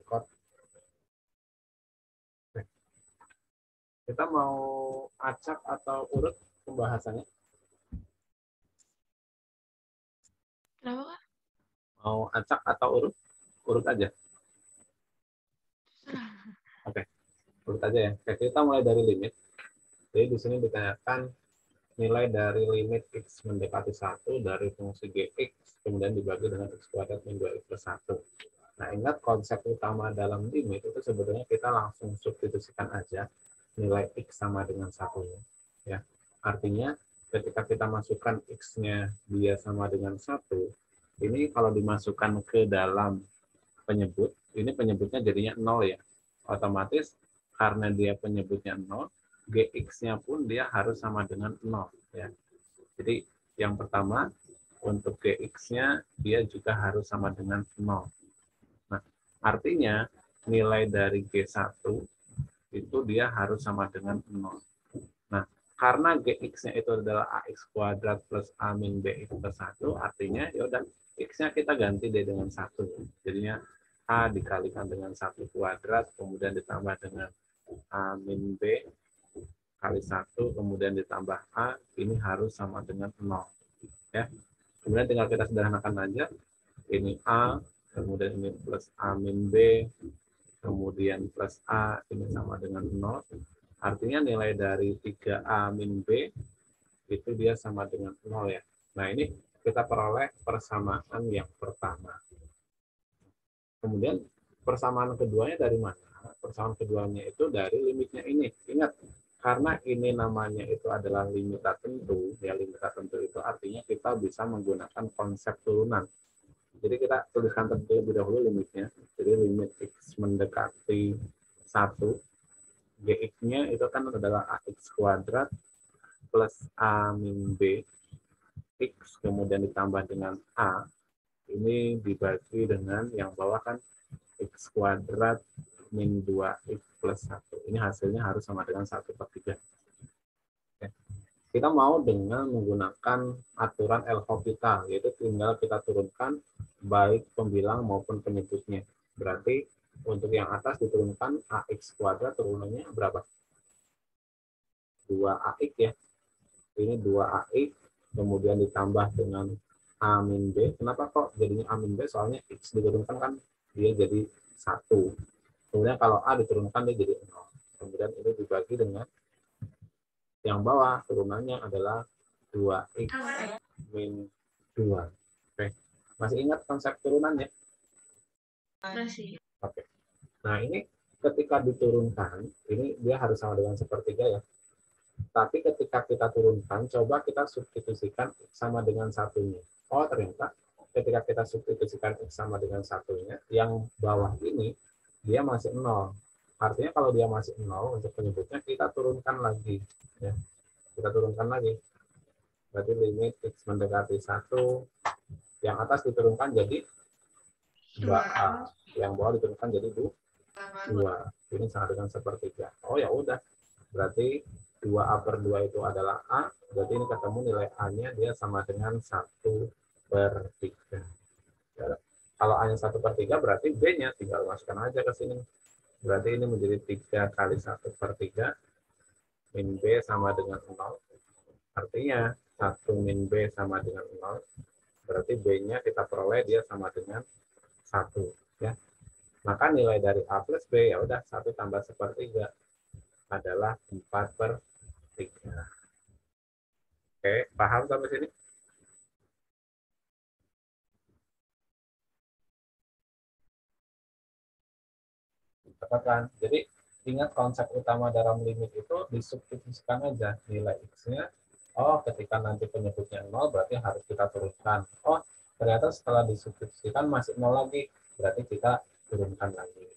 record. Kita mau acak atau urut pembahasannya? Kenapa, Kak? Mau acak atau urut? Urut aja. Oke, urut aja ya. Oke, kita mulai dari limit. Jadi di sini ditanyakan nilai dari limit x mendekati 1 dari fungsi gx, kemudian dibagi dengan x kuadrat min 2x plus 1. Nah, ingat konsep utama dalam limit itu sebenarnya kita langsung substitusikan aja nilai x sama dengan 1. Ya. Artinya, ketika kita masukkan x-nya dia sama dengan 1, ini kalau dimasukkan ke dalam penyebut, ini penyebutnya jadinya 0 ya. Otomatis karena dia penyebutnya 0, gx-nya pun dia harus sama dengan 0 ya. Jadi yang pertama untuk gx-nya dia juga harus sama dengan 0. Nah, artinya nilai dari G1 itu dia harus sama dengan 0. Nah, karena gx-nya itu adalah ax kuadrat plus a min bx plus 1, artinya ya udah x-nya kita ganti deh dengan 1. Jadinya a dikalikan dengan 1 kuadrat, kemudian ditambah dengan a min b kali 1, kemudian ditambah a, ini harus sama dengan 0. Ya. Kemudian tinggal kita sederhanakan aja. Ini a, kemudian ini plus a min b, kemudian plus a, ini sama dengan 0. Artinya nilai dari 3a min b itu dia sama dengan 0 ya. Nah, ini kita peroleh persamaan yang pertama. Kemudian persamaan keduanya dari mana? Persamaan keduanya itu dari limitnya ini. Ingat, karena ini namanya itu adalah limit tertentu, ya limit tertentu itu artinya kita bisa menggunakan konsep turunan. Jadi kita tuliskan terlebih dahulu limitnya. Jadi limit x mendekati 1, gx-nya itu kan adalah ax kuadrat plus a min b, x kemudian ditambah dengan a, ini dibagi dengan yang bawah kan x kuadrat min 2x plus 1. Ini hasilnya harus sama dengan 1/3. Kita mau dengan menggunakan aturan L'Hopital, yaitu tinggal kita turunkan baik pembilang maupun penyebutnya. Berarti untuk yang atas diturunkan ax kuadrat turunannya berapa? 2ax ya. Ini 2ax, kemudian ditambah dengan a min b. Kenapa kok jadinya a min b? Soalnya x diturunkan kan dia jadi 1. Kemudian kalau a diturunkan dia jadi 0. Kemudian ini dibagi dengan yang bawah turunannya adalah 2x min 2. Oke. Masih ingat konsep turunannya? Masih. Oke. Nah, ini ketika diturunkan, ini dia harus sama dengan sepertiga ya. Tapi ketika kita turunkan, coba kita substitusikan X sama dengan satunya. Oh, ternyata ketika kita substitusikan X sama dengan satunya, yang bawah ini dia masih 0. Artinya kalau dia masih 0 untuk penyebutnya, kita turunkan lagi. Ya. Kita turunkan lagi. Berarti limit X mendekati 1, yang atas diturunkan jadi 2A. Yang bawah diturunkan jadi 2. Ini sama dengan sepertiga. Oh ya udah. Berarti 2A/2 itu adalah A. Berarti ini ketemu nilai A-nya dia sama dengan 1/3. Ya. Kalau A-nya 1/3 berarti B-nya tinggal masukkan aja ke sini. Berarti ini menjadi 3 kali 1/3 min B sama dengan 0. Artinya 1 min B sama dengan 0. Berarti B-nya kita peroleh dia sama dengan 1. Ya. Maka nilai dari A plus B ya udah 1 tambah 1/3 adalah 4/3. Oke, paham sampai sini? Tepat kan? Jadi ingat konsep utama dalam limit itu disubstitusikan aja nilai X-nya. Oh, ketika nanti penyebutnya 0 berarti harus kita turunkan. Oh, ternyata setelah disubstitusikan masih 0 lagi. Berarti kita turunkan lagi.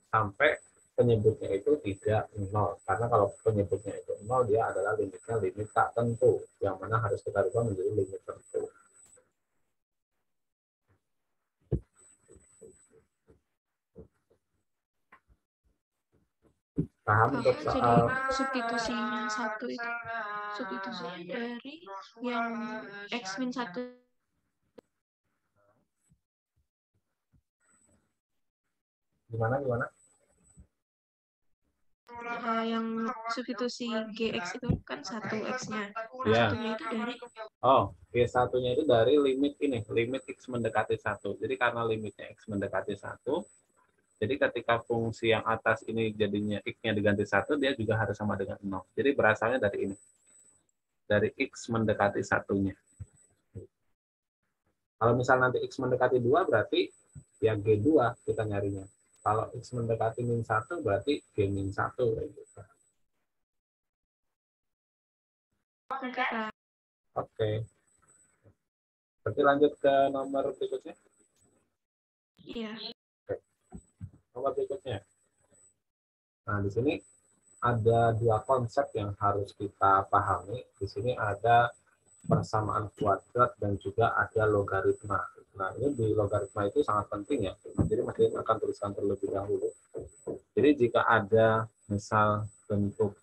Sampai penyebutnya itu tidak 0. Karena kalau penyebutnya itu 0, dia adalah limitnya limit tak tentu. Yang mana harus kita rubah menjadi limit tentu. Paham untuk Jadi soal substitusinya 1 itu substitusinya dari yang X min 1. Gimana? Yang substitusi GX itu kan 1X-nya. Ya. Satunya itu dari Oh, G1-nya itu dari limit ini, limit X mendekati 1. Jadi karena limitnya X mendekati 1, jadi ketika fungsi yang atas ini jadinya X-nya diganti 1, dia juga harus sama dengan 0. Jadi berasalnya dari ini, dari X mendekati 1-nya. Kalau misal nanti X mendekati 2, berarti ya G2 kita nyarinya. Kalau X mendekati min 1, berarti G min 1. Gitu. Oke. Berarti lanjut ke nomor berikutnya. Iya. Oke. Nomor berikutnya. Nah, di sini ada dua konsep yang harus kita pahami. Di sini ada persamaan kuadrat dan juga ada logaritma. Nah, ini di logaritma itu sangat penting ya. Jadi masih akan tuliskan terlebih dahulu. Jadi jika ada misal bentuk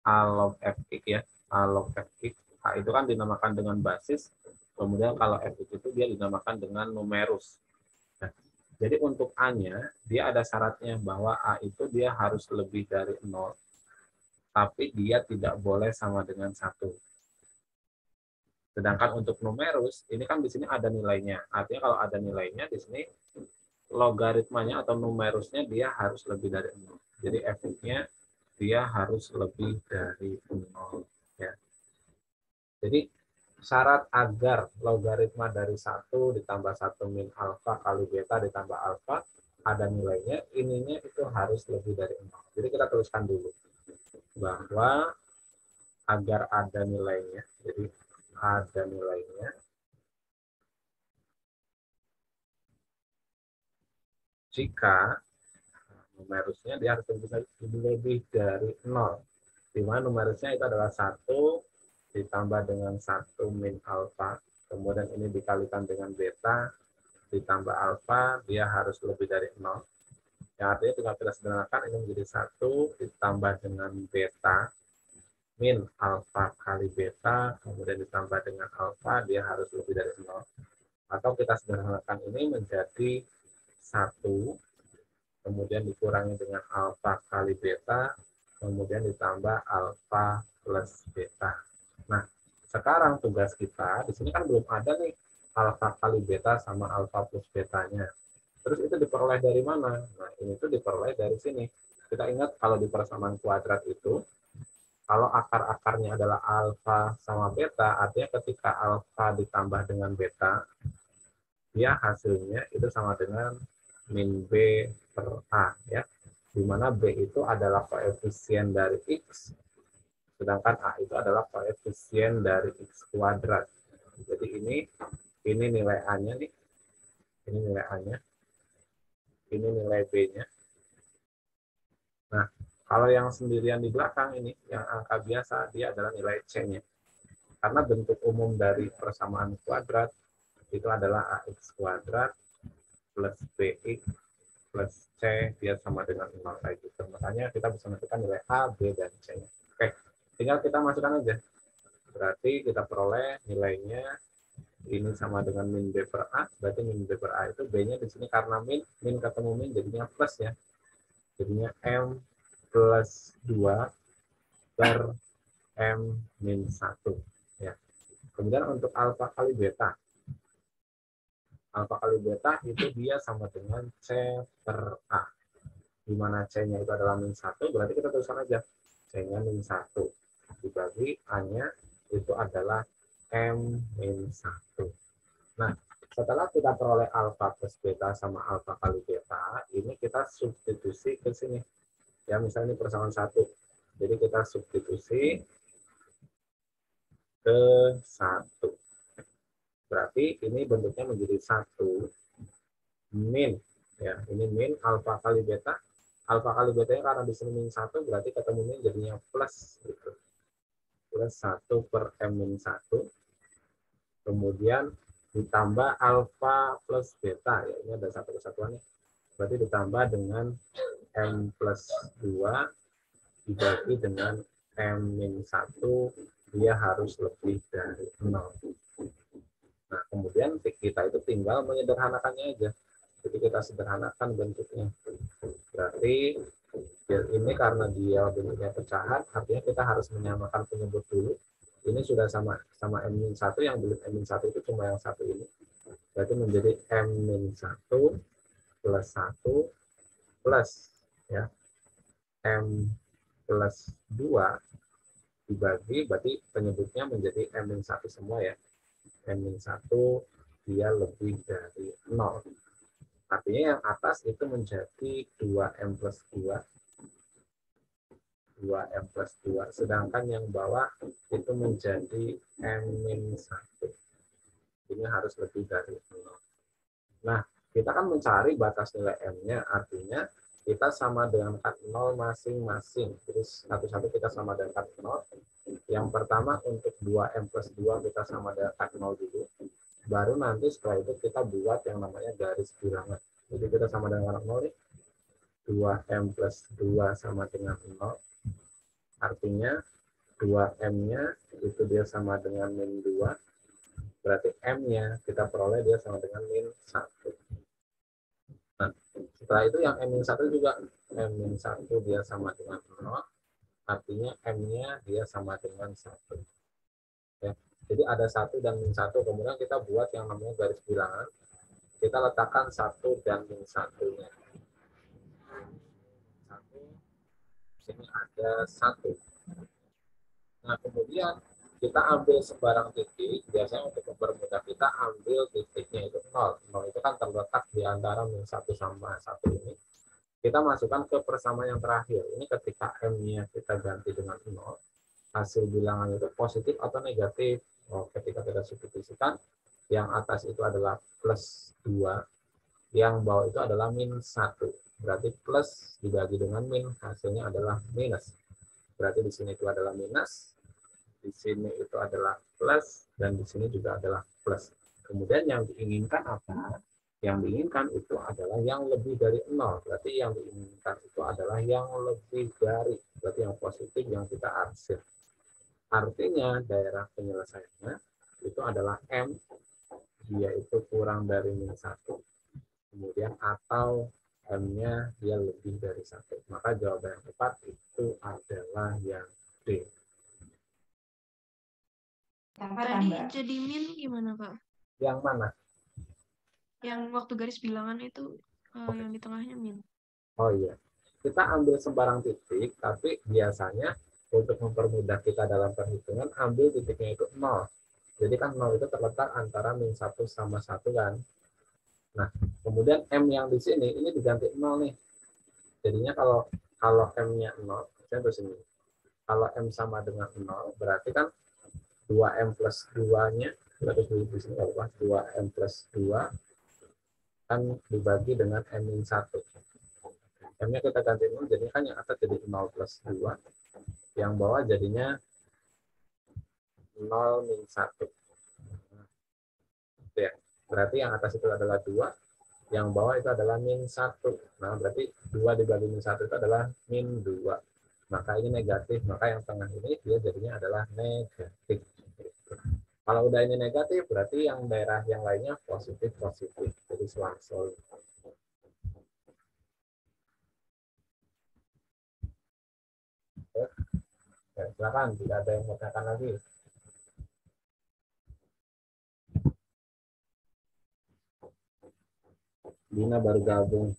a log fx ya, a log fx, a itu kan dinamakan dengan basis. Kemudian kalau fx itu dia dinamakan dengan numerus. Nah, jadi untuk a-nya dia ada syaratnya bahwa a itu dia harus lebih dari 0, tapi dia tidak boleh sama dengan 1. Sedangkan untuk numerus, ini kan di sini ada nilainya. Artinya kalau ada nilainya, di sini logaritmanya atau numerusnya dia harus lebih dari 0. Jadi f-nya dia harus lebih dari 0. Ya. Jadi syarat agar logaritma dari 1 ditambah 1 min alfa kali beta ditambah alfa ada nilainya, ininya itu harus lebih dari 0. Jadi kita tuliskan dulu bahwa agar ada nilainya, jadi ada nilainya, jika numerusnya dia harus lebih dari 0. Di mana numerusnya itu adalah 1 ditambah dengan 1 min alfa, kemudian ini dikalikan dengan beta, ditambah alfa, dia harus lebih dari 0. Yang artinya tinggal kita sederhanakan, ini menjadi 1 ditambah dengan beta, min alfa kali beta, kemudian ditambah dengan alfa, dia harus lebih dari 0. Atau kita sederhanakan ini menjadi 1 kemudian dikurangi dengan alfa kali beta, kemudian ditambah alfa plus beta. Nah, sekarang tugas kita, di sini kan belum ada nih alfa kali beta sama alfa plus betanya. Terus itu diperoleh dari mana? Nah, ini tuh diperoleh dari sini. Kita ingat kalau di persamaan kuadrat itu, kalau akar-akarnya adalah alfa sama beta, artinya ketika alfa ditambah dengan beta, dia hasilnya itu sama dengan min B per A, ya. Di mana B itu adalah koefisien dari X, sedangkan A itu adalah koefisien dari X kuadrat. Jadi ini nilai A-nya nih, ini nilai A-nya, ini nilai B-nya. Nah, kalau yang sendirian di belakang ini, yang angka biasa, dia adalah nilai C-nya. Karena bentuk umum dari persamaan kuadrat itu adalah AX kuadrat plus BX plus C, dia sama dengan 0 kayak gitu. Makanya kita bisa menentukan nilai A, B, dan C-nya. Oke, tinggal kita masukkan aja. Berarti kita peroleh nilainya ini sama dengan min B per A, berarti min B per A itu B-nya di sini karena min ketemu min jadinya plus ya. Jadinya M plus 2 per M min 1. Ya. Kemudian untuk alfa kali beta. Alfa kali beta itu dia sama dengan C per A. Di mana C-nya itu adalah min 1, berarti kita tuliskan aja. C-nya min 1. Dibagi A-nya itu adalah M min 1. Nah, setelah kita peroleh alfa plus beta sama alfa kali beta, ini kita substitusi ke sini. Ya, misalnya ini persamaan 1. Jadi kita substitusi ke 1. Berarti ini bentuknya menjadi 1 min. Ya, ini min alfa kali beta. Alfa kali betanya karena di sini min 1, berarti ketemu min jadinya plus. Gitu. Plus 1 per M min 1. Kemudian ditambah alfa plus beta. Ya, ini ada satu kesatuannya. Berarti ditambah dengan M plus 2 dibagi dengan M min 1, dia harus lebih dari 0. Nah, kemudian kita itu tinggal menyederhanakannya aja. Jadi kita sederhanakan bentuknya. Berarti ini karena dia bentuknya pecahan, artinya kita harus menyamakan penyebut dulu. Ini sudah sama sama M-1, yang belum M-1 itu cuma yang satu ini. Berarti menjadi M-1 plus 1 plus ya M plus 2 dibagi, berarti penyebutnya menjadi M-1 semua ya. M-1 dia lebih dari 0. Artinya yang atas itu menjadi 2M plus 2, 2M plus 2. Sedangkan yang bawah itu menjadi M-1. Ini harus lebih dari 0. Nah, kita kan mencari batas nilai M-nya, artinya kita sama dengan kat 0 masing-masing. Jadi satu-satu kita sama dengan kat 0. Yang pertama untuk 2M plus 2 kita sama dengan kat 0 dulu. Baru nanti setelah itu kita buat yang namanya garis bilangan. Jadi kita sama dengan 0 nih. 2M plus 2 sama dengan 0. Artinya 2M-nya itu dia sama dengan min 2. Berarti M-nya kita peroleh dia sama dengan min 1. Nah, setelah itu yang M-1 juga M-1 dia sama dengan 0. Artinya M-nya dia sama dengan 1. Ya. Jadi ada 1 dan min 1. Kemudian kita buat yang namanya garis bilangan. Kita letakkan 1 dan min 1-nya. 1, sini ada 1. Nah, kemudian kita ambil sembarang titik. Biasanya untuk mempermudah kita ambil titiknya itu 0. 0 itu kan terletak di antara min 1 sama 1 ini. Kita masukkan ke persamaan yang terakhir. Ini ketika M-nya kita ganti dengan 0, hasil bilangan itu positif atau negatif. Oh, ketika kita substitusikan, yang atas itu adalah plus 2, yang bawah itu adalah min 1. Berarti plus dibagi dengan min, hasilnya adalah minus. Berarti di sini itu adalah minus, di sini itu adalah plus, dan di sini juga adalah plus. Kemudian yang diinginkan apa? Yang diinginkan itu adalah yang lebih dari 0. Berarti yang diinginkan itu adalah yang lebih dari. Berarti yang positif yang kita arsir. Artinya daerah penyelesaiannya itu adalah M, dia itu kurang dari min 1. Kemudian atau M-nya dia lebih dari 1. Maka jawaban yang tepat itu adalah yang D. Tadi jadi min gimana, Pak? Yang mana? Yang waktu garis bilangan itu yang di tengahnya min. Oh iya. Kita ambil sembarang titik, tapi biasanya untuk mempermudah kita dalam perhitungan, ambil titiknya itu 0. Jadi kan 0 itu terletak antara min 1 sama 1 kan. Nah, kemudian M yang di sini, ini diganti 0 nih. Jadinya kalau M-nya 0, saya terus ini. Kalau M sama dengan 0, berarti kan 2M plus 2-nya, berarti di sini apa? 2M plus 2 kan dibagi dengan M-1. M-nya kita ganti 0, jadi kan yang atas jadi 0 plus 2. Yang bawah jadinya 0 min 1. Ya. Berarti yang atas itu adalah 2, yang bawah itu adalah min 1. Nah, berarti 2 dibagi min 1 itu adalah min 2. Maka ini negatif, maka yang tengah ini dia jadinya adalah negatif. Kalau udah ini negatif, berarti yang daerah yang lainnya positif-positif. Jadi selangsung. Ya, silakan, tidak ada yang mau tanyakan lagi. Dina baru gabung.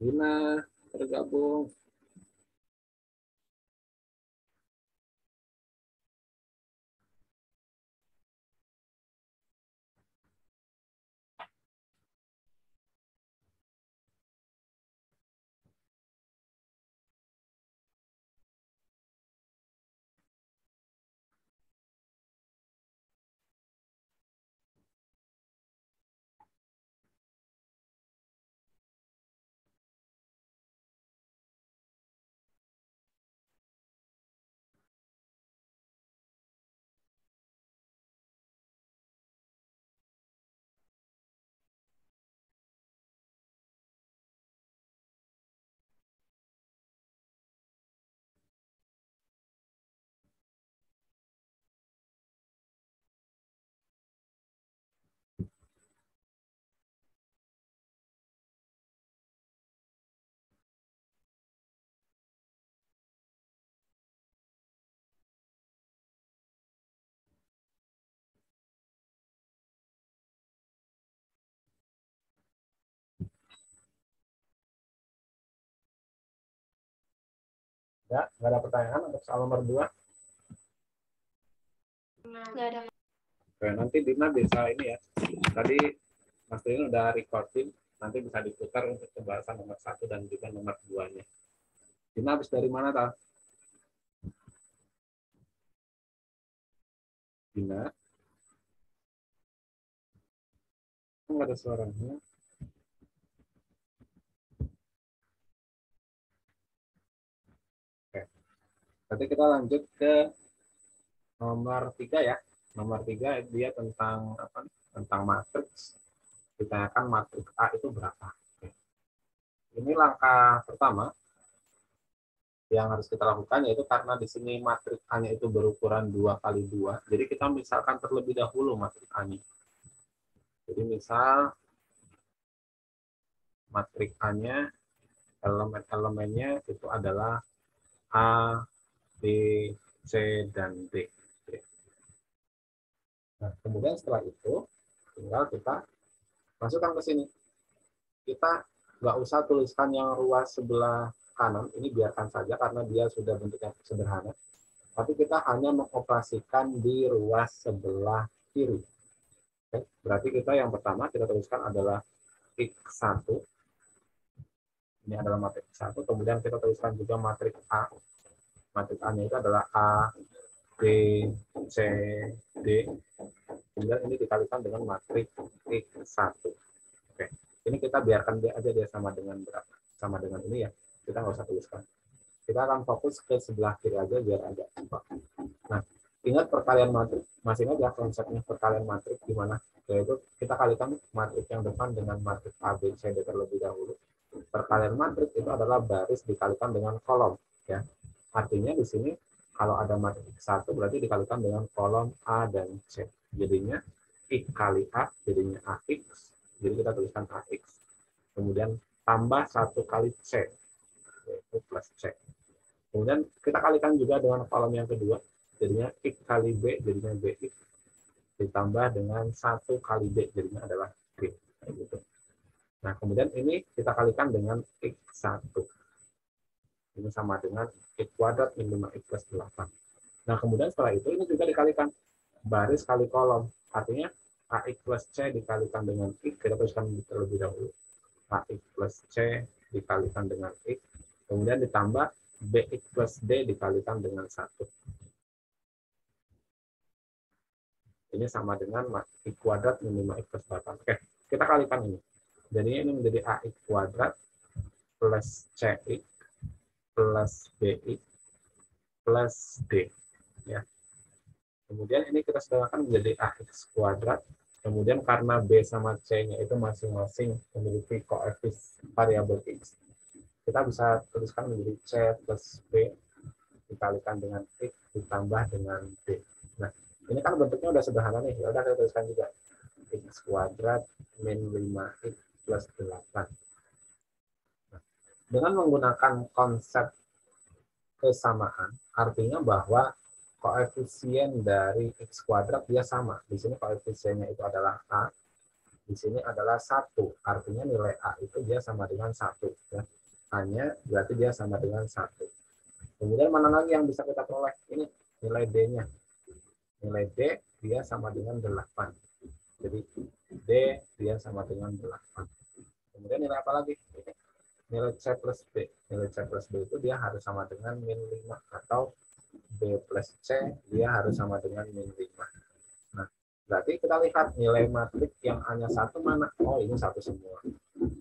Dina bergabung. Ya, nggak ada pertanyaan untuk soal nomor 2. Nggak ada. Oke, nanti Dina bisa ini ya. Tadi Mas Dina udah recording, nanti bisa diputar untuk pembahasan nomor 1 dan juga nomor 2-nya. Dina habis dari mana, Tal? Dina? Nggak ada suaranya. Oke. Nanti kita lanjut ke nomor 3 ya. Nomor 3 dia tentang apa? Tentang matriks. Ditanyakan matriks A itu berapa. Oke. Ini langkah pertama yang harus kita lakukan, yaitu karena di sini matriks A-nya itu berukuran 2 kali 2. Jadi kita misalkan terlebih dahulu matriks A-nya. Jadi misal matriks A-nya, elemen-elemennya itu adalah A, B, C, dan D. Nah, kemudian setelah itu, tinggal kita masukkan ke sini. Kita nggak usah tuliskan yang ruas sebelah kanan, ini biarkan saja karena dia sudah bentuknya sederhana. Tapi kita hanya mengoperasikan di ruas sebelah kiri. Oke, berarti kita yang pertama kita tuliskan adalah X1. Ini adalah matriks 1. Kemudian kita tuliskan juga matriks A. Matriks A-nya itu adalah A, B, C, D. Kemudian ini dikalikan dengan matriks X1. Oke. Ini kita biarkan dia aja dia sama dengan berapa? Sama dengan ini ya. Kita nggak usah tuliskan. Kita akan fokus ke sebelah kiri aja biar agak cepat. Nah, ingat perkalian matriks. Masih ingat ya konsepnya perkalian matriks di mana? Yaitu kita kalikan matriks yang depan dengan matriks A, B, C, D terlebih dahulu. Perkalian matriks itu adalah baris dikalikan dengan kolom. Ya. Artinya di sini kalau ada matriks 1 berarti dikalikan dengan kolom A dan C. Jadinya X kali A, jadinya AX. Jadi kita tuliskan AX. Kemudian tambah 1 kali C, yaitu plus C. Kemudian kita kalikan juga dengan kolom yang kedua, jadinya X kali B, jadinya BX. Ditambah dengan 1 kali B, jadinya adalah B. Gitu. Nah, kemudian ini kita kalikan dengan X1. Ini sama dengan X kuadrat min 5X plus 8. Nah, kemudian setelah itu ini juga dikalikan baris kali kolom. Artinya AX plus C dikalikan dengan X, kita tuliskan terlebih dahulu. AX plus C dikalikan dengan X, kemudian ditambah BX plus D dikalikan dengan 1. Ini sama dengan X kuadrat min 5X plus 8. Oke, kita kalikan ini. Jadi ini menjadi AX kuadrat plus CX plus BX plus D. Ya. Kemudian ini kita sederhanakan menjadi AX kuadrat. Kemudian karena B sama C-nya itu masing-masing memiliki koefisien variabel X, kita bisa tuliskan menjadi C plus B dikalikan dengan X ditambah dengan D. Nah, ini kan bentuknya udah sederhana nih. Ya udah kita tuliskan juga X kuadrat min 5X plus 8. Nah, dengan menggunakan konsep kesamaan, artinya bahwa koefisien dari X kuadrat dia sama. Di sini koefisiennya itu adalah A, di sini adalah 1. Artinya nilai A itu dia sama dengan 1. Ya. A-nya berarti dia sama dengan 1. Kemudian mana lagi yang bisa kita peroleh? Ini nilai D-nya. Nilai D dia sama dengan 8. Jadi D dia sama dengan 8. Kemudian nilai apa lagi? Ini nilai C plus B. Nilai C plus B itu dia harus sama dengan min 5. Atau B plus C dia harus sama dengan min 5. Nah, berarti kita lihat nilai matriks yang hanya 1 mana? Oh, ini 1 semua.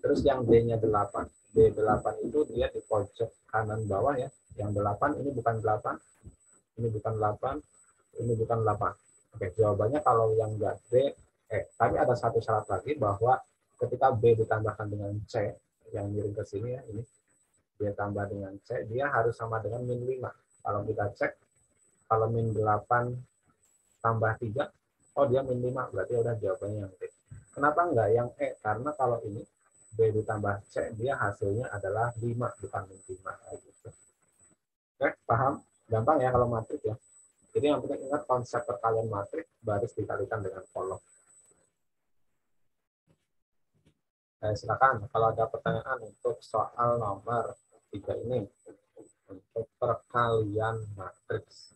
Terus yang D-nya 8. D8 itu dia di pojok kanan bawah ya. Yang 8 ini bukan 8. Ini bukan 8. Ini bukan 8. Oke, jawabannya kalau yang enggak D, tapi ada satu syarat lagi bahwa ketika B ditambahkan dengan C, yang miring ke sini ya, ini dia tambah dengan C, dia harus sama dengan min 5. Kalau kita cek, kalau min 8 tambah 3, oh dia min 5, berarti udah jawabannya yang D. Kenapa enggak yang E? Karena kalau ini B ditambah C, dia hasilnya adalah 5, bukan min 5. Gitu. Oke, paham? Gampang ya kalau matriks ya. Jadi yang penting ingat konsep perkalian matriks, baris dikalikan dengan kolom. Silakan kalau ada pertanyaan untuk soal nomor 3 ini. untuk perkalian matriks.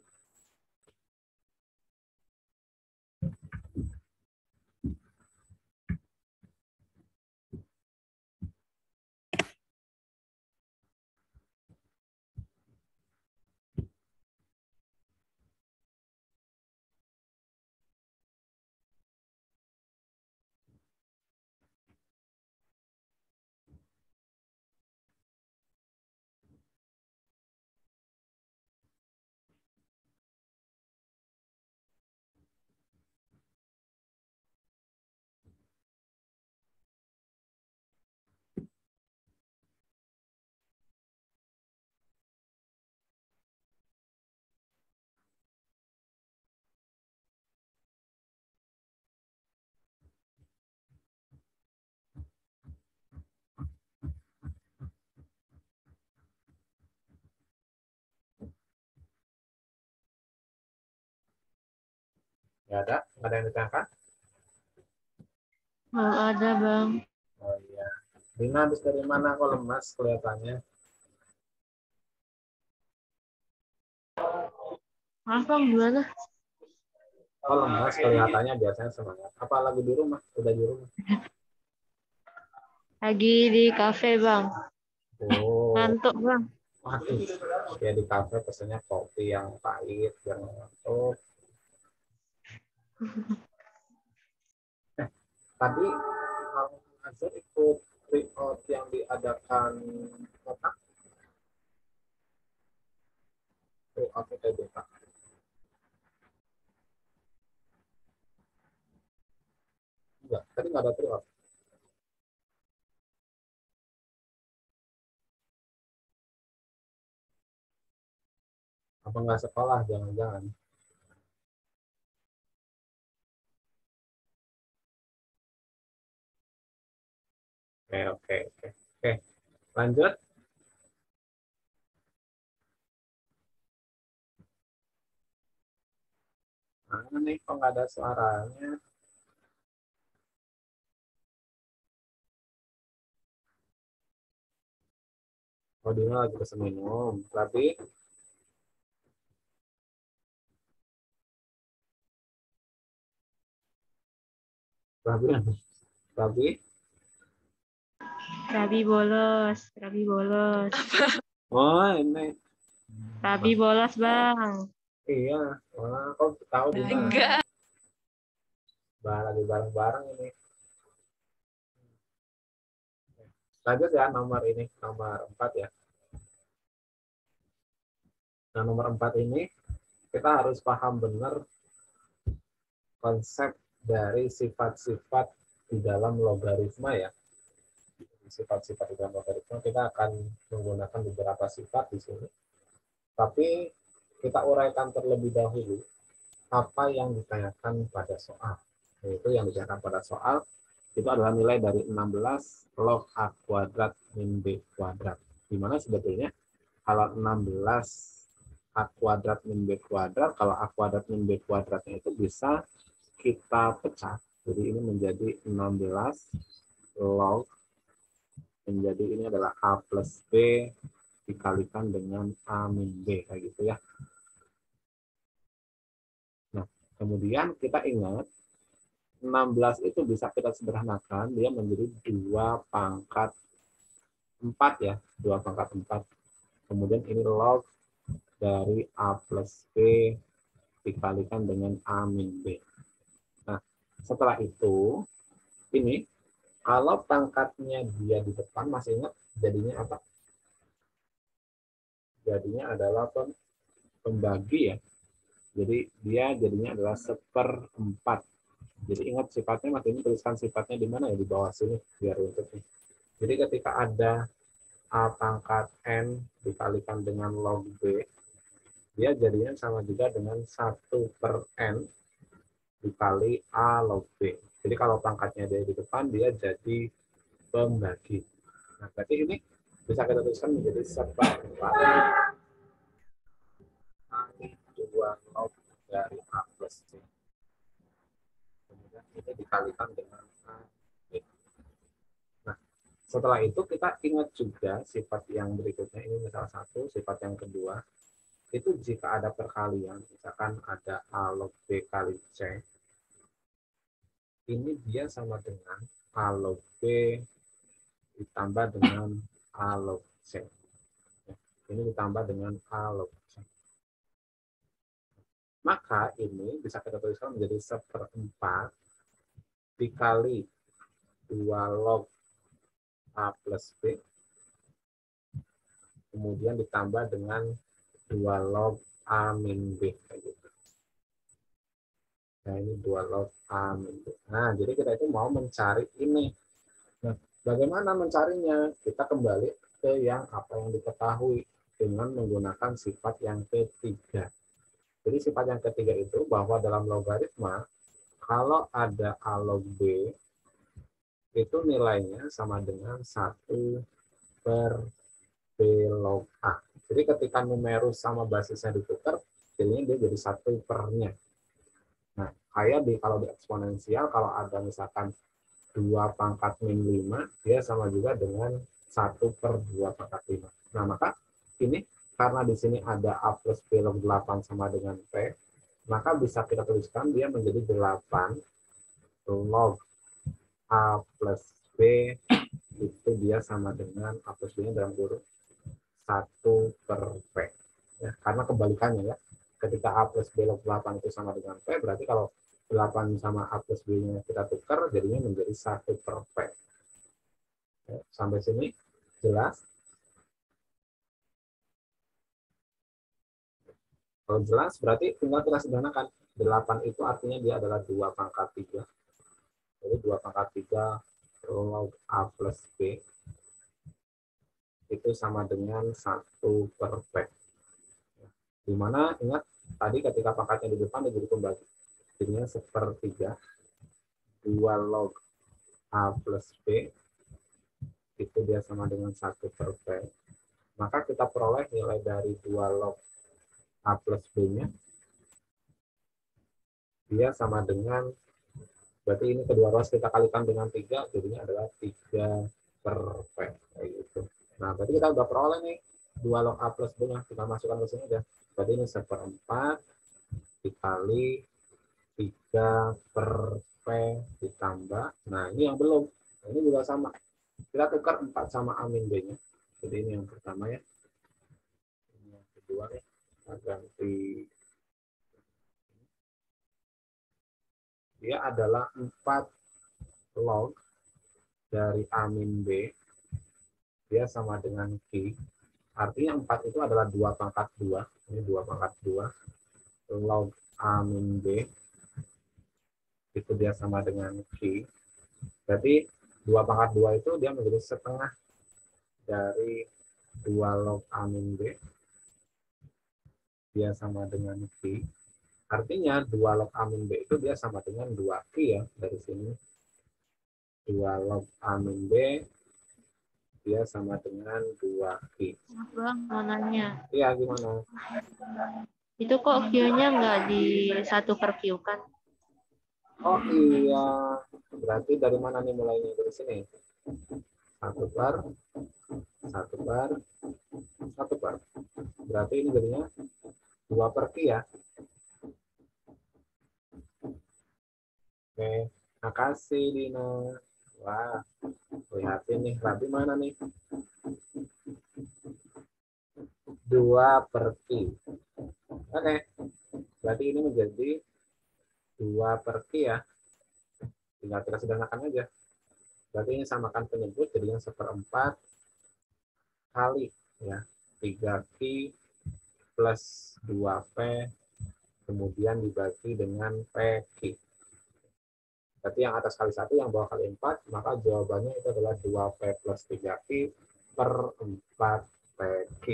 Nggak ada? Nggak ada yang ditanyakan? Belum ada, Bang. Oh iya. Dina habis dari mana kok lemas kelihatannya? Maaf, Bang, gimana? Kok lemas kelihatannya, biasanya semangat. Apa lagi di rumah? Udah di rumah? Lagi di kafe, Bang. Oh, Ngantuk, Bang. waduh. Ya di kafe pesennya kopi yang pahit, yang ngantuk. Tadi Kang Azhar ikut tryout yang diadakan kota, tryout ITB Pak. Enggak, tadi nggak ada tryout. Apa nggak sekolah, jangan-jangan. Oke, oke, oke. Oke, lanjut. Mana nih kok nggak ada suaranya? Oh, Dina lagi pesen minum. Tapi, tapi, Rabi bolos. Rabi bolos. oh ini. Rabi bolos, Bang. Iya, wah, kok tahu Dina? Enggak. Lagi bareng-bareng ini. Lanjut ya, nomor ini, nomor 4 ya. Nah, nomor 4 ini kita harus paham benar konsep dari sifat-sifat di dalam logaritma ya. Sifat-sifat di dalam logaritma kita akan menggunakan beberapa sifat di sini. Tapi kita uraikan terlebih dahulu apa yang ditanyakan pada soal. Yaitu yang ditanyakan pada soal itu adalah nilai dari 16 log A kuadrat min B kuadrat. Dimana sebetulnya kalau 16 A kuadrat min B kuadrat, kalau A kuadrat min B kuadratnya itu bisa kita pecah. Jadi ini menjadi 16 log, menjadi ini adalah A plus B dikalikan dengan A min B, kayak gitu ya. Nah, kemudian kita ingat 16 itu bisa kita sederhanakan, dia menjadi 2 pangkat 4 ya, 2 pangkat 4. Kemudian ini log dari A plus B dikalikan dengan A min B. Nah, setelah itu, ini kalau pangkatnya dia di depan, masih ingat jadinya apa? Jadinya adalah pembagi ya. Jadi dia jadinya adalah 1/4. Jadi ingat sifatnya, Mas ini tuliskan sifatnya di mana ya, di bawah sini biar runtutnya. Jadi ketika ada A pangkat N dikalikan dengan log B, dia jadinya sama juga dengan 1/N dikali A log B. Jadi kalau pangkatnya dia di depan, dia jadi pembagi. Nah, berarti ini bisa kita tuliskan menjadi 1/4 kali 2 log dari A plus C. Kemudian ini dikalikan dengan A. Nah, Setelah itu kita ingat juga sifat yang berikutnya, ini misal satu, sifat yang kedua, itu jika ada perkalian, misalkan ada A log B kali C, ini dia sama dengan A log B ditambah dengan A log C. Ini ditambah dengan A log C. Maka ini bisa kita tuliskan menjadi 1/4 dikali 2 log A plus B, kemudian ditambah dengan 2 log A min B. Kayak gitu. Nah, ini 2 log A min B. Nah, jadi kita itu mau mencari ini. Nah, bagaimana mencarinya? Kita kembali ke yang apa yang diketahui dengan menggunakan sifat yang ketiga. Jadi sifat yang ketiga itu bahwa dalam logaritma, kalau ada A log B, itu nilainya sama dengan 1 per B log A. Jadi ketika numerus sama basisnya ditukar, jadinya dia jadi 1 pernya. Nah, kayak kalau di eksponensial, kalau ada misalkan 2 pangkat min 5, dia sama juga dengan 1 per 2 pangkat 5. Nah, maka ini karena di sini ada A plus B log 8 sama dengan P, maka bisa kita tuliskan dia menjadi 8 log A plus B, itu dia sama dengan A plus B-nya dalam kurung 1 per P. Ya, karena kebalikannya ya, ketika A plus B log 8 itu sama dengan P, berarti kalau 8 sama A plus B-nya kita tukar, jadinya menjadi 1 per P. Ya, sampai sini jelas? Kalau jelas, berarti tinggal kita sederhanakan. 8 itu artinya dia adalah 2 pangkat 3. Jadi 2 pangkat 3 log A plus B itu sama dengan 1 per P. Dimana ingat, tadi ketika pangkatnya di depan, dia jadi pembagi. Jadinya 1/3. 2 log A plus B itu dia sama dengan 1 per P. Maka kita peroleh nilai dari 2 log A plus B-nya. Dia sama dengan, berarti ini kedua ruas kita kalikan dengan 3, jadinya adalah 3 per P. Kayak gitu. Nah, berarti kita udah peroleh nih 2 log A plus B-nya. Kita masukkan ke sini aja. Berarti ini 1/4 dikali 3 per P ditambah. Nah, ini yang belum. Nah, ini juga sama. Kita tukar 4 sama A min B-nya. Jadi ini yang pertama ya. Ini yang kedua ya. Kita ganti. Dia adalah 4 log dari A min B. Dia sama dengan Q. Artinya 4 itu adalah 2 pangkat 2. Ini 2 pangkat 2. Log A min B. Itu dia sama dengan Q. Berarti 2 pangkat 2 itu dia menjadi setengah dari 2 log A min B. Dia sama dengan Q. Artinya 2 log A min B itu dia sama dengan 2Q ya. Dari sini 2 log A min B dia sama dengan 2Q. Bang, mau nanya. Iya, gimana? Itu kok Q-nya nggak di 1 per Q kan? Oh iya, berarti dari mana nih mulainya? Dari sini. 1 per, 1 per, 1 per. Berarti ini jadinya 2 per Q ya. Oke, makasih Dina. Wah, lihatin nih, berarti mana nih? 2 per Q. Oke, berarti ini menjadi 2 per Q ya. Tinggal kita sederhanakan aja. Berarti ini samakan penyebut, jadinya 1/4 kali ya 3Q plus 2P kemudian dibagi dengan PQ. Berarti yang atas kali 1, yang bawah kali 4, maka jawabannya itu adalah 2P plus 3Q per 4PQ.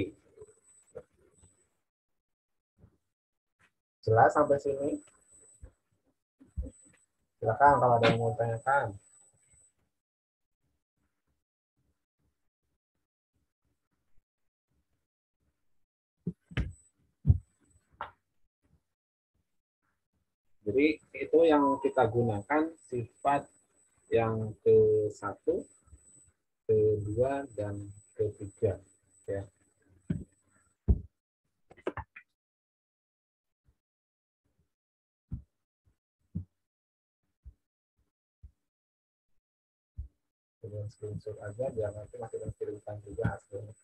Jelas sampai sini? Silakan kalau ada yang mau tanyakan. Jadi itu yang kita gunakan sifat yang ke-1, ke kedua dan ketiga. Ya. Kemudian screenshot aja, biar nanti masih kirimkan juga hasilnya.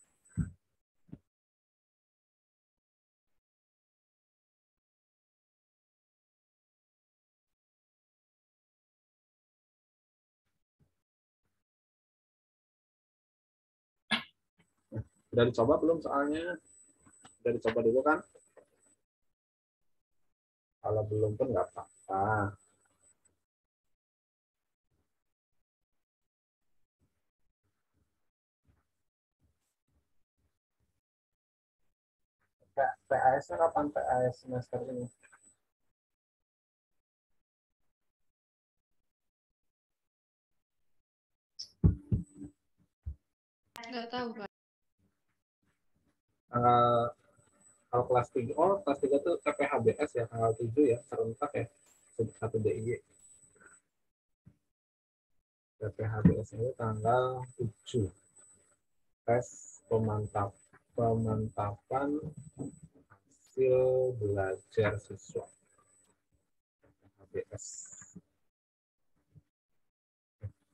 Udah dicoba belum soalnya? Udah dicoba dulu kan? Kalau belum pun nggak apa-apa. PAS-nya kapan PAS semester ini? Nggak tahu, Pak. Tanggal, kalau kelas 3, oh kelas 3 tuh TPHBS ya, tanggal 7 ya, serentak ya, 1 DIY. TPHBS itu tanggal 7. Tes pemantapan hasil belajar siswa. TPHBS.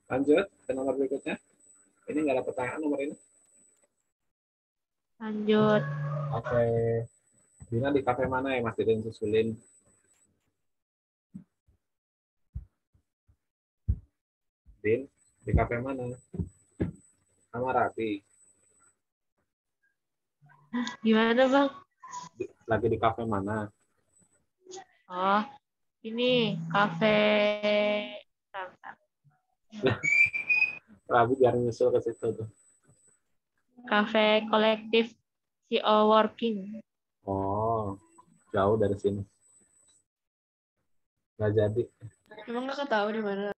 Lanjut ke nomor berikutnya. Ini nggak ada pertanyaan nomor ini. Lanjut. Oke. Dina di kafe mana ya Mas Didin susulin? Din, di kafe mana? Sama Rati. Gimana, Bang? Lagi di kafe mana? Oh, ini kafe. Rabi biar nyusul ke situ tuh. Kafe kolektif CO Working. Oh, jauh dari sini. Nggak jadi. Emang kakak tahu di mana?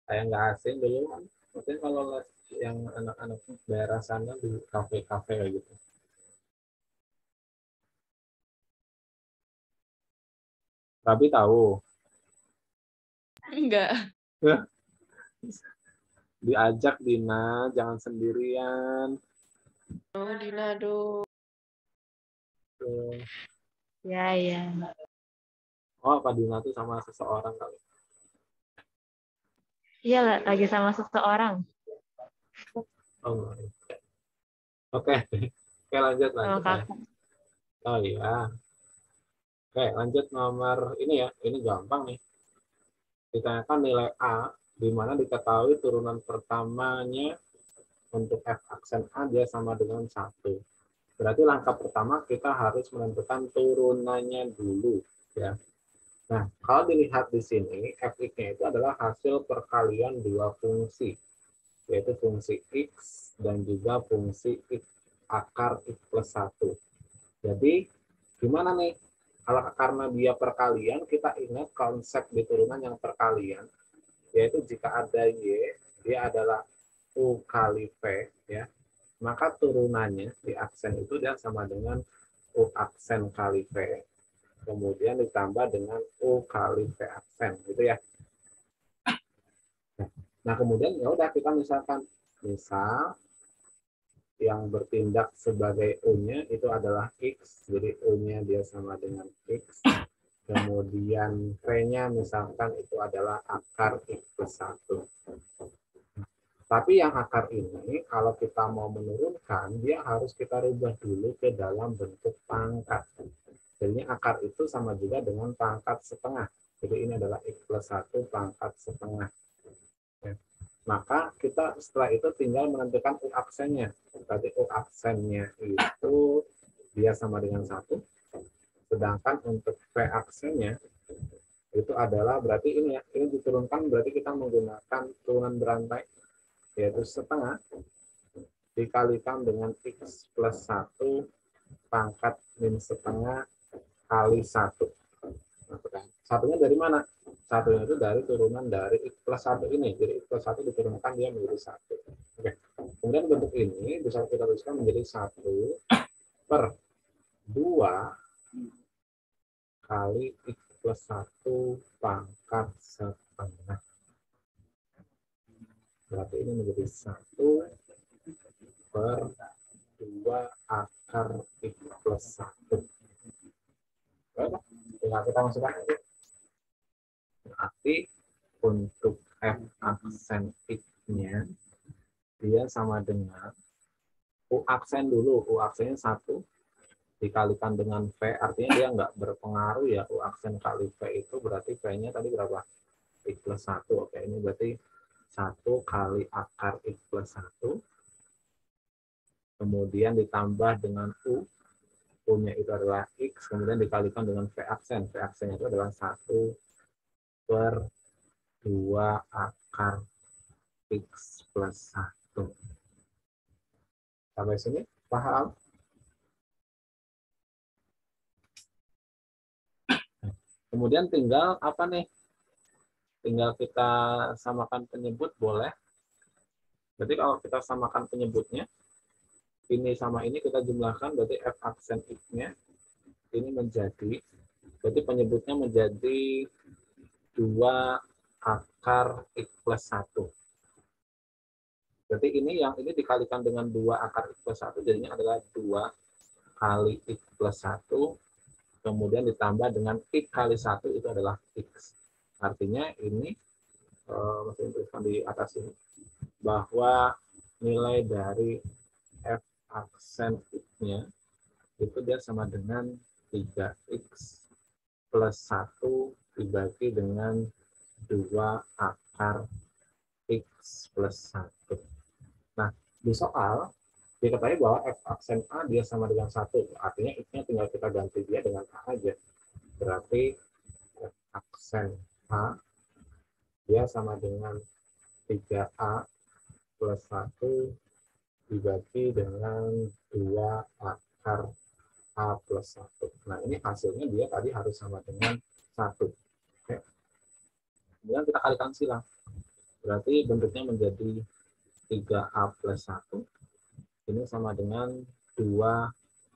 Saya nggak asing dulu kan. Mungkin kalau yang anak-anak daerah sana di kafe-kafe kayak gitu. Rabi tahu. Enggak. Diajak Dina, jangan sendirian. Oh, Dina, aduh. Tuh. Ya, ya. Oh, Pak Dina tuh sama seseorang kali. Iya, lagi sama seseorang. Oh, oke. Oke, lanjut Sama lanjut ya. kakak. Oh iya. Oke, lanjut nomor ini ya. Ini gampang nih. Ditanyakan nilai A, di mana diketahui turunan pertamanya untuk f aksen A dia sama dengan 1. Berarti langkah pertama kita harus menentukan turunannya dulu. Ya. Nah, kalau dilihat di sini, fx-nya itu adalah hasil perkalian dua fungsi, yaitu fungsi x dan juga fungsi x akar x plus 1. Jadi, gimana nih? Kalau karena dia perkalian, kita ingat konsep di turunan yang perkalian, yaitu jika ada y, dia adalah u kali v, ya, maka turunannya di aksen itu dia sama dengan u aksen kali v, kemudian ditambah dengan u kali v aksen, gitu ya. Nah, kemudian ya udah kita misalkan, misal yang bertindak sebagai u-nya itu adalah x, jadi u-nya dia sama dengan x. Kemudian v-nya misalkan itu adalah akar x plus 1. Tapi yang akar ini, kalau kita mau menurunkan, dia harus kita rubah dulu ke dalam bentuk pangkat. Jadi akar itu sama juga dengan pangkat setengah. Jadi ini adalah x plus 1 pangkat setengah. Maka kita setelah itu tinggal menentukan u aksennya. Berarti u aksennya itu dia sama dengan 1. Sedangkan untuk v aksennya itu adalah berarti ini ya, ini diturunkan berarti kita menggunakan turunan berantai, yaitu setengah dikalikan dengan x plus 1 pangkat min setengah kali 1. Nah, satunya dari mana? Satunya itu dari turunan dari x plus 1 ini. Jadi x plus 1 diturunkan dia menjadi 1. Oke. Kemudian bentuk ini bisa kita tuliskan menjadi 1 per 2 kali x plus 1 pangkat setengah. Berarti ini menjadi 1 per 2 akar X plus 1. Tinggal kita masukkan aja. Berarti untuk F aksen X-nya, dia sama dengan U aksen dulu. U aksennya 1 dikalikan dengan V, artinya dia nggak berpengaruh ya. U aksen kali V itu berarti V-nya tadi berapa? X plus 1. Oke, ini berarti 1 kali akar X plus 1. Kemudian ditambah dengan U. U-nya itu adalah X, kemudian dikalikan dengan V aksen. V aksennya itu adalah 1 per 2 akar X plus 1. Sampai sini paham? Kemudian tinggal apa nih? Tinggal kita samakan penyebut boleh. Jadi kalau kita samakan penyebutnya, ini sama ini kita jumlahkan, berarti F aksen X-nya ini menjadi, berarti penyebutnya menjadi 2 akar X plus 1. Berarti ini yang ini dikalikan dengan 2 akar X plus 1, jadinya adalah 2 kali X plus 1, kemudian ditambah dengan X kali 1 itu adalah X. Artinya ini, masih tuliskan di atas ini, bahwa nilai dari F aksen X-nya itu dia sama dengan 3X plus 1 dibagi dengan 2 akar X plus 1. Nah, di soal diketahui bahwa F aksen A dia sama dengan 1. Artinya X-nya tinggal kita ganti dia dengan A aja. Berarti F aksen A dia sama dengan 3A plus 1 dibagi dengan 2 akar A plus 1. Nah, ini hasilnya dia tadi harus sama dengan 1. Oke. Kemudian kita kalikan silang. Berarti bentuknya menjadi 3A plus 1. Ini sama dengan 2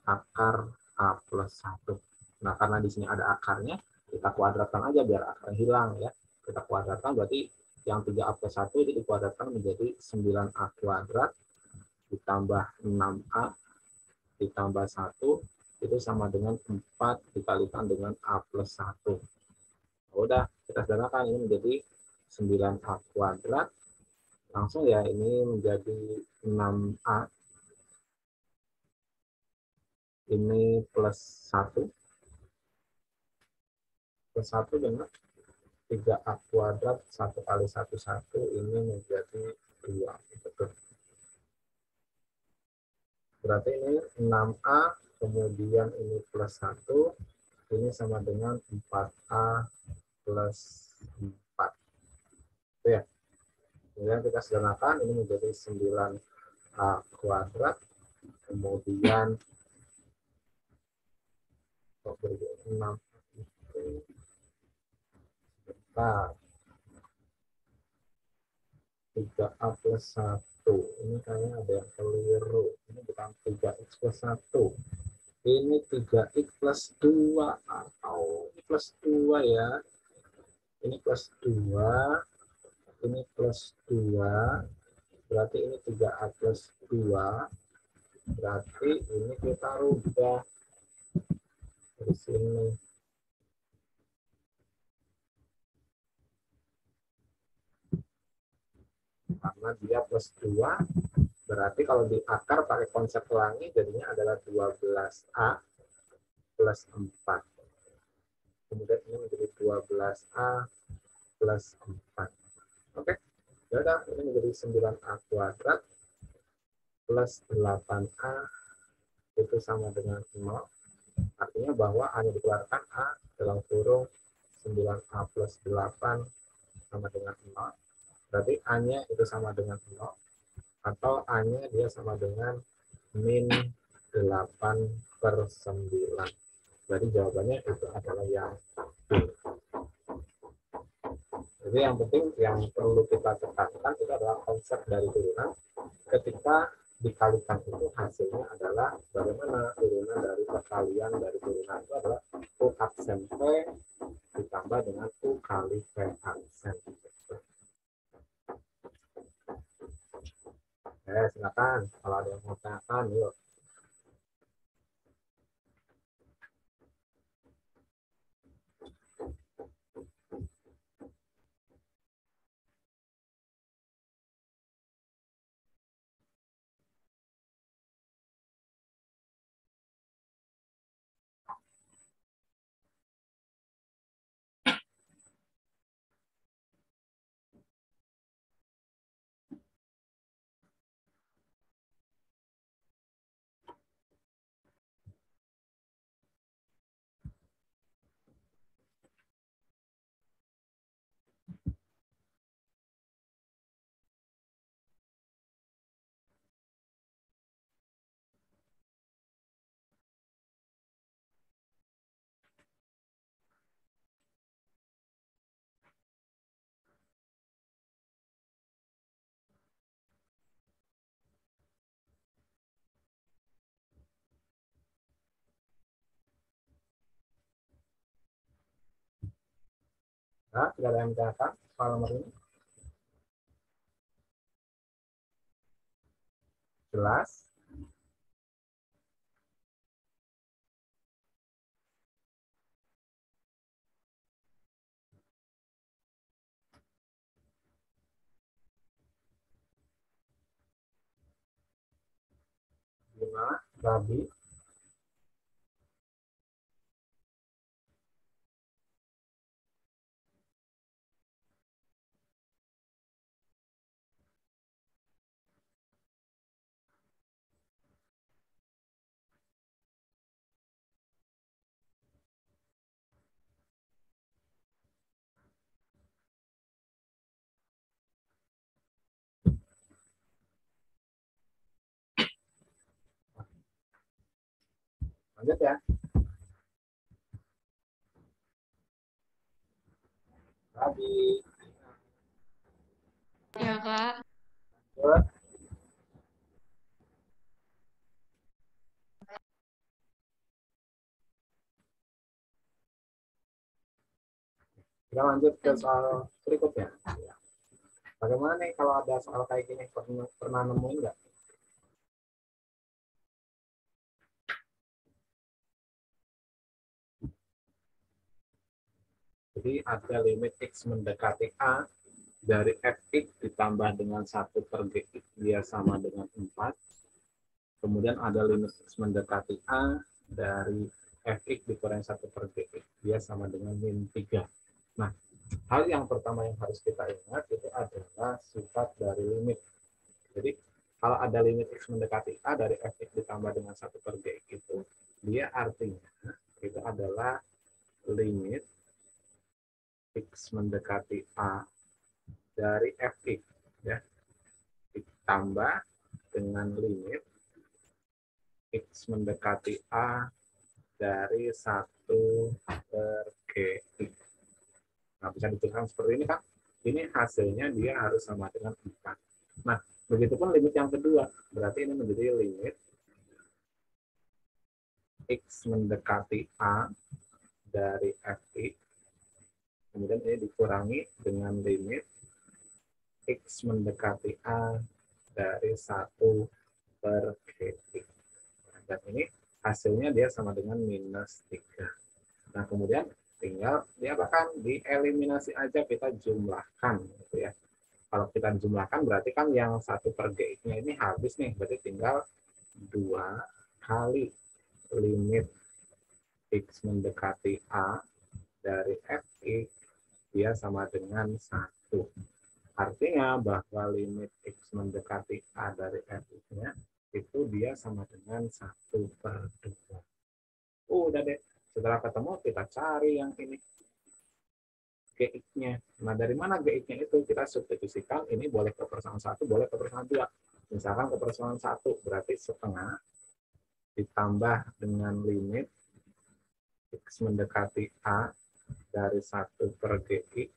akar A plus 1. Nah, karena di sini ada akarnya, kita kuadratkan aja biar akarnya hilang ya. Kita kuadratkan berarti yang 3A plus 1 itu dikuadratkan menjadi 9A kuadrat ditambah 6A ditambah 1 itu sama dengan 4 dikalikan dengan A plus 1. Udah, kita sederhanakan ini menjadi 9A kuadrat. Langsung ya, ini menjadi 6A. Ini plus 1. Plus 1 dengan 3A kuadrat, 1 kali 1, 1. Ini menjadi 2. Betul. Berarti ini 6A, kemudian ini plus 1. Ini sama dengan 4A plus 4. Itu ya. Kemudian kita sederhanakan, ini menjadi 9A kuadrat. Kemudian 6 itu bentar. 3A plus 1. Ini kayaknya ada yang keliru. Ini bukan 3X plus 1. Ini 3X plus 2. Atau ini plus 2 ya. Ini plus 2. Ini plus 2. Berarti ini 3A plus 2. Berarti ini kita rubah di sini. Karena dia plus 2, berarti kalau di akar pakai konsep pelangi jadinya adalah 12A plus 4. Kemudian ini menjadi 12A plus 4. Oke, yaudah, ini menjadi 9A kuadrat plus 8A itu sama dengan 0. Artinya bahwa A-nya dikeluarkan, A dalam kurung 9A plus 8 sama dengan 0. Berarti A-nya itu sama dengan 0. Atau A-nya dia sama dengan min 8/9. Jadi jawabannya itu adalah yang B. Jadi yang penting yang perlu kita tekankan itu adalah konsep dari turunan. Ketika dikalikan itu hasilnya adalah bagaimana turunan dari perkalian dari turunan itu adalah U aksen V ditambah dengan U kali V aksen. Silakan. Kalau ada yang mau tanyakan, yuk. Nah, tidak ada yang tanyakan soal nomor ini? Jelas? Gimana? Babi? Lanjut ya. Babi. Ya, Kak. Lanjut. Kita lanjut ke soal berikutnya. Ya. Bagaimana nih kalau ada soal kayak gini? Pernah nemuin nggak? Jadi ada limit X mendekati A dari Fx ditambah dengan 1 per Gx, dia sama dengan 4. Kemudian ada limit X mendekati A dari Fx dikurangi 1 per Gx, dia sama dengan min 3. Nah, hal yang pertama yang harus kita ingat itu adalah sifat dari limit. Jadi, kalau ada limit X mendekati A dari Fx ditambah dengan 1 per Gx itu, dia artinya itu adalah limit X mendekati A dari Fx, ya, ditambah dengan limit X mendekati A dari 1 per Gx. Nah, bisa dituliskan seperti ini, kan? Ini hasilnya dia harus sama dengan 4. Nah, begitupun limit yang kedua. Berarti ini menjadi limit X mendekati A dari Fx. Kemudian ini dikurangi dengan limit X mendekati A dari 1 per Gx. Dan ini hasilnya dia sama dengan minus 3. Nah, kemudian tinggal diapakan? Dieliminasi aja, kita jumlahkan. Gitu ya. Kalau kita jumlahkan berarti kan yang 1 per Gx-nya ini habis nih. Berarti tinggal 2 kali limit X mendekati A dari Fx, dia sama dengan 1. Artinya bahwa limit X mendekati A dari Fx-nya itu dia sama dengan 1 per 2. Udah deh. Setelah ketemu, kita cari yang ini. Gx-nya. Nah, dari mana Gx-nya itu? Kita substitusikan, ini boleh ke persamaan 1, boleh ke persamaan 2. Misalkan ke persamaan 1, berarti setengah ditambah dengan limit X mendekati A dari 1 per Gx,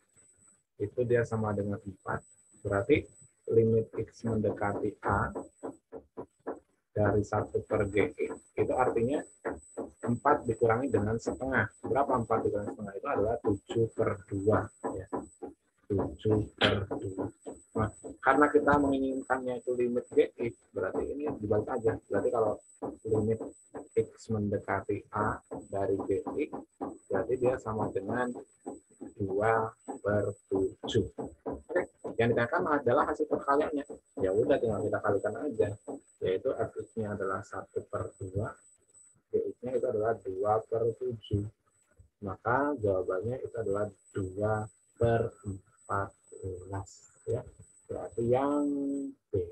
itu dia sama dengan 4. Berarti limit X mendekati A dari 1 per Gx, itu artinya 4 dikurangi dengan setengah. Berapa 4 dikurangi setengah? Itu adalah 7 per 2. Ya. 7 per 2. Nah, karena kita menginginkannya itu limit GX, berarti ini dibalik aja. Berarti kalau limit X mendekati A dari GX, berarti dia sama dengan 2/7. Oke, yang ditanyakan adalah hasil perkaliannya. Ya udah, tinggal kita kalikan aja, yaitu Fx-nya adalah 1/2, GX-nya itu adalah 2/7. Maka jawabannya itu adalah 2/14. Ya. Berarti yang B.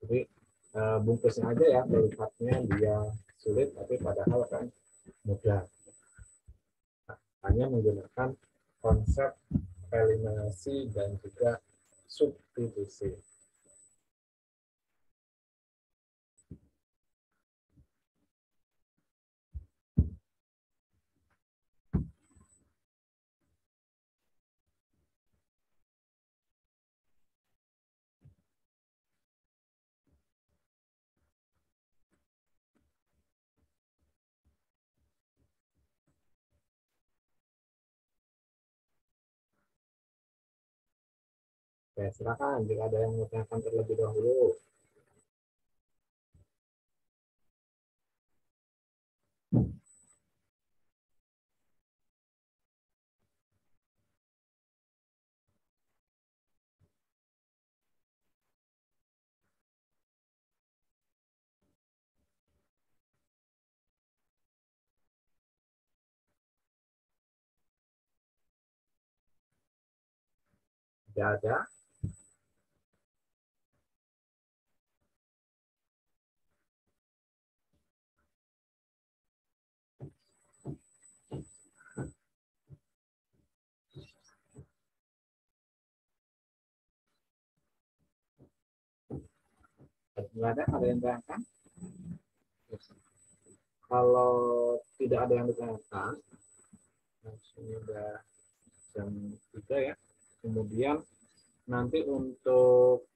Jadi bungkusnya aja ya, melihatnya dia sulit, tapi padahal kan mudah. Hanya menggunakan konsep eliminasi dan juga substitusi. Oke, silakan jika ada yang menanyakan terlebih dahulu. Tidak ada. Tidak ada yang ditanyakan? Kalau tidak ada yang ditanyakan, ini udah jam 3 ya. Kemudian nanti untuk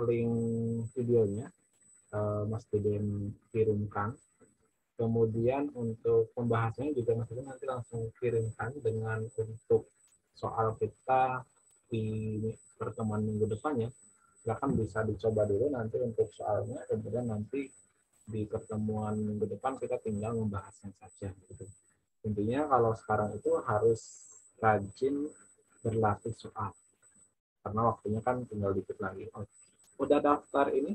link videonya Mas Deden kirimkan. Kemudian untuk pembahasannya juga Mas Deden nanti langsung kirimkan dengan untuk soal kita di pertemuan minggu depannya. Silakan bisa dicoba dulu nanti untuk soalnya, kemudian nanti di pertemuan minggu depan kita tinggal membahasnya saja. Gitu. Intinya kalau sekarang itu harus rajin berlatih soal, karena waktunya kan tinggal dikit lagi. Oh, udah daftar ini?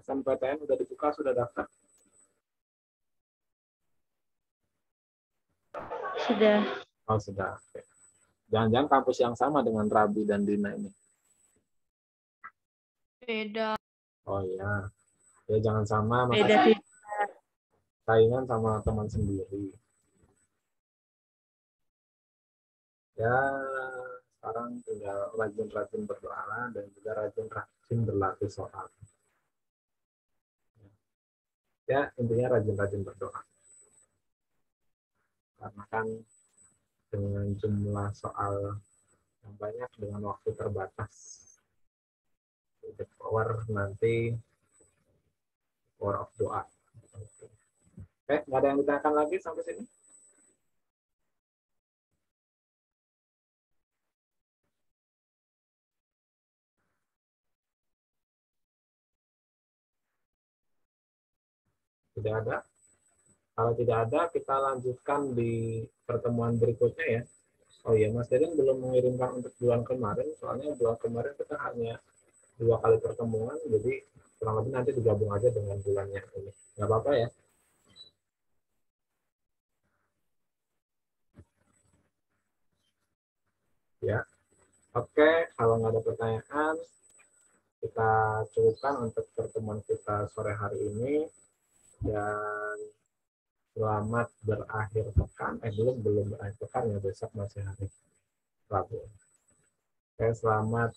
SNMPTN udah dibuka, sudah daftar? Sudah. Oh, sudah. Oke. Jangan-jangan kampus yang sama dengan Rabi dan Dina ini? Beda. Oh iya. Ya jangan sama, Beda maka sih. saingan sama teman sendiri. Ya, sekarang tinggal rajin-rajin berdoa dan juga rajin-rajin berlatih soal. Ya, intinya rajin-rajin berdoa. Karena kan dengan jumlah soal yang banyak dengan waktu terbatas, the power nanti power of doa. Oke, nggak ada yang ditanyakan lagi sampai sini? Tidak ada. Kalau tidak ada, kita lanjutkan di pertemuan berikutnya ya. Oh iya, Mas Deden belum mengirimkan untuk bulan kemarin, soalnya bulan kemarin kita hanya 2 kali pertemuan, jadi kurang lebih nanti digabung aja dengan bulannya ini. Nggak apa-apa ya? Ya. Oke, kalau nggak ada pertanyaan, kita cukupkan untuk pertemuan kita sore hari ini. Dan selamat berakhir pekan. Belum berakhir pekan ya, besok masih hari Rabu. Oke, selamat